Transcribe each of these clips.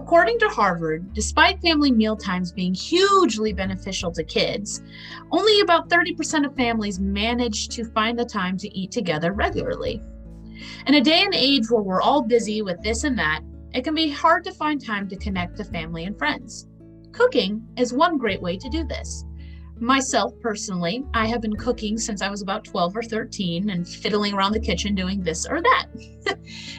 According to Harvard, despite family mealtimes being hugely beneficial to kids, only about 30% of families manage to find the time to eat together regularly. In a day and age where we're all busy with this and that, it can be hard to find time to connect to family and friends. Cooking is one great way to do this. Myself personally, I have been cooking since I was about 12 or 13 and fiddling around the kitchen doing this or that.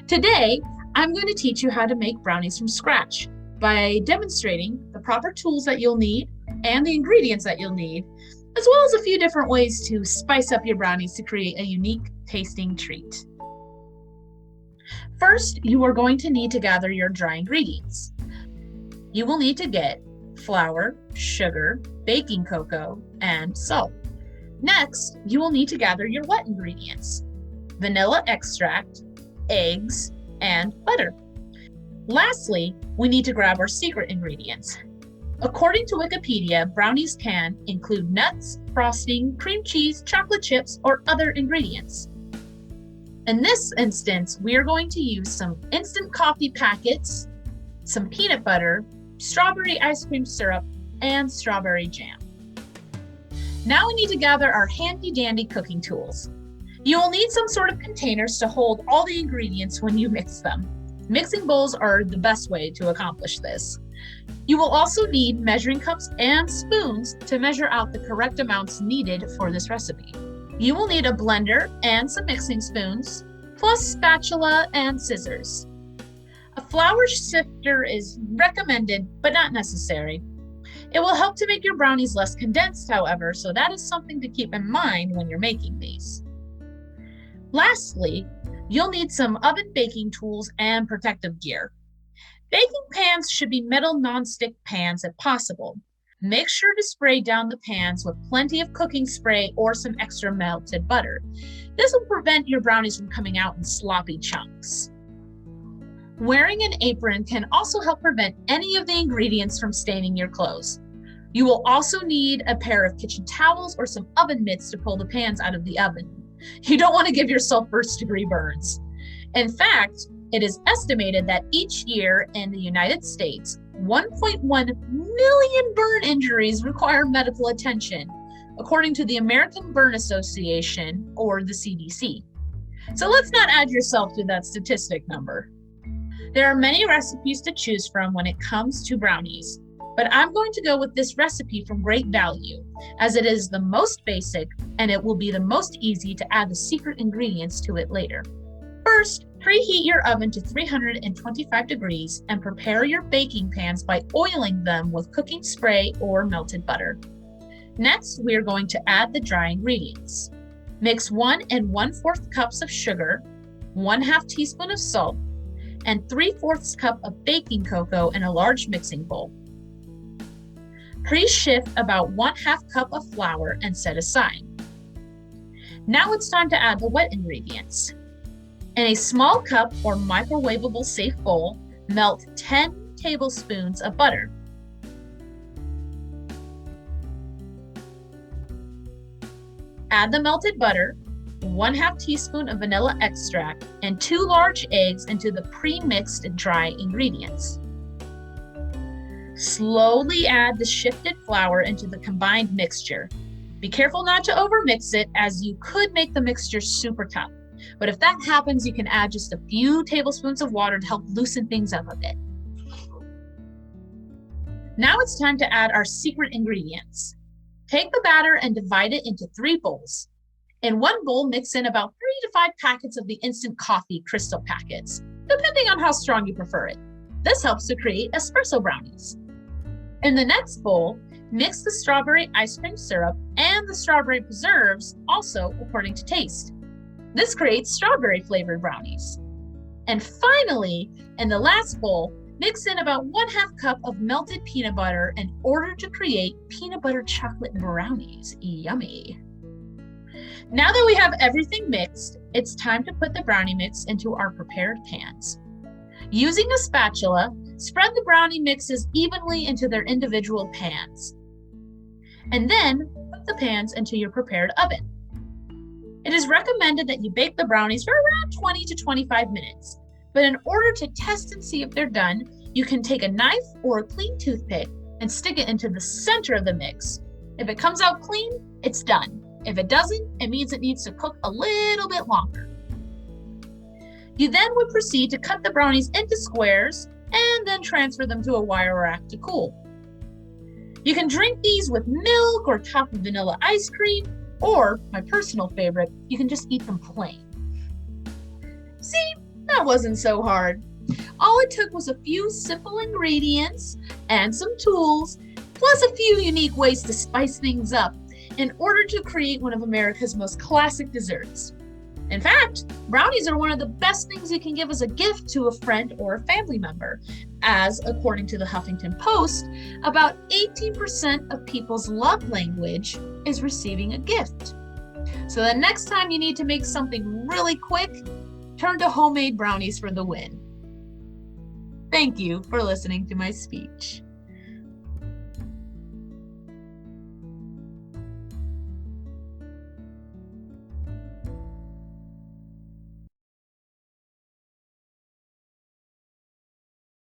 Today, I'm going to teach you how to make brownies from scratch by demonstrating the proper tools that you'll need and the ingredients that you'll need, as well as a few different ways to spice up your brownies to create a unique tasting treat. First, you are going to need to gather your dry ingredients. You will need to get flour, sugar, baking cocoa, and salt. Next, you will need to gather your wet ingredients: vanilla extract, eggs, and butter. Lastly, we need to grab our secret ingredients. According to Wikipedia, brownies can include nuts, frosting, cream cheese, chocolate chips, or other ingredients. In this instance, we are going to use some instant coffee packets, some peanut butter, strawberry ice cream syrup, and strawberry jam. Now we need to gather our handy dandy cooking tools. You will need some sort of containers to hold all the ingredients when you mix them. Mixing bowls are the best way to accomplish this. You will also need measuring cups and spoons to measure out the correct amounts needed for this recipe. You will need a blender and some mixing spoons, plus spatula and scissors. A flour sifter is recommended, but not necessary. It will help to make your brownies less condensed, however, so that is something to keep in mind when you're making these. Lastly, you'll need some oven baking tools and protective gear. Baking pans should be metal nonstick pans if possible. Make sure to spray down the pans with plenty of cooking spray or some extra melted butter. This will prevent your brownies from coming out in sloppy chunks. Wearing an apron can also help prevent any of the ingredients from staining your clothes. You will also need a pair of kitchen towels or some oven mitts to pull the pans out of the oven. You don't want to give yourself first-degree burns. In fact, it is estimated that each year in the United States, 1.1 million burn injuries require medical attention, according to the American Burn Association, or the CDC. So let's not add yourself to that statistic number. There are many recipes to choose from when it comes to brownies, but I'm going to go with this recipe from Great Value, as it is the most basic and it will be the most easy to add the secret ingredients to it later. First, preheat your oven to 325 degrees and prepare your baking pans by oiling them with cooking spray or melted butter. Next, we are going to add the dry ingredients. Mix 1 1/4 cups of sugar, 1/2 teaspoon of salt, and 3/4 cup of baking cocoa in a large mixing bowl. Pre-shift about 1/2 cup of flour and set aside. Now it's time to add the wet ingredients. In a small cup or microwavable safe bowl, melt 10 tablespoons of butter. Add the melted butter, 1/2 teaspoon of vanilla extract, and 2 large eggs into the pre-mixed dry ingredients. Slowly add the shifted flour into the combined mixture. Be careful not to overmix it, as you could make the mixture super tough. But if that happens, you can add just a few tablespoons of water to help loosen things up a bit. Now it's time to add our secret ingredients. Take the batter and divide it into 3 bowls. In one bowl, mix in about 3 to 5 packets of the instant coffee crystal packets, depending on how strong you prefer it. This helps to create espresso brownies. In the next bowl, mix the strawberry ice cream syrup and the strawberry preserves, also according to taste. This creates strawberry flavored brownies. And finally, in the last bowl, mix in about 1/2 cup of melted peanut butter in order to create peanut butter chocolate brownies. Yummy. Now that we have everything mixed, it's time to put the brownie mix into our prepared pans. Using a spatula, spread the brownie mixes evenly into their individual pans. And then put the pans into your prepared oven. It is recommended that you bake the brownies for around 20 to 25 minutes. But in order to test and see if they're done, You can take a knife or a clean toothpick and stick it into the center of the mix. If it comes out clean, it's done. If it doesn't, it means it needs to cook a little bit longer. You then would proceed to cut the brownies into squares and then transfer them to a wire rack to cool. You can drink these with milk or top with vanilla ice cream, or, my personal favorite, you can just eat them plain. See, that wasn't so hard. All it took was a few simple ingredients and some tools, plus a few unique ways to spice things up in order to create one of America's most classic desserts. In fact, brownies are one of the best things you can give as a gift to a friend or a family member, as according to the Huffington Post, about 18% of people's love language is receiving a gift. So the next time you need to make something really quick, turn to homemade brownies for the win. Thank you for listening to my speech.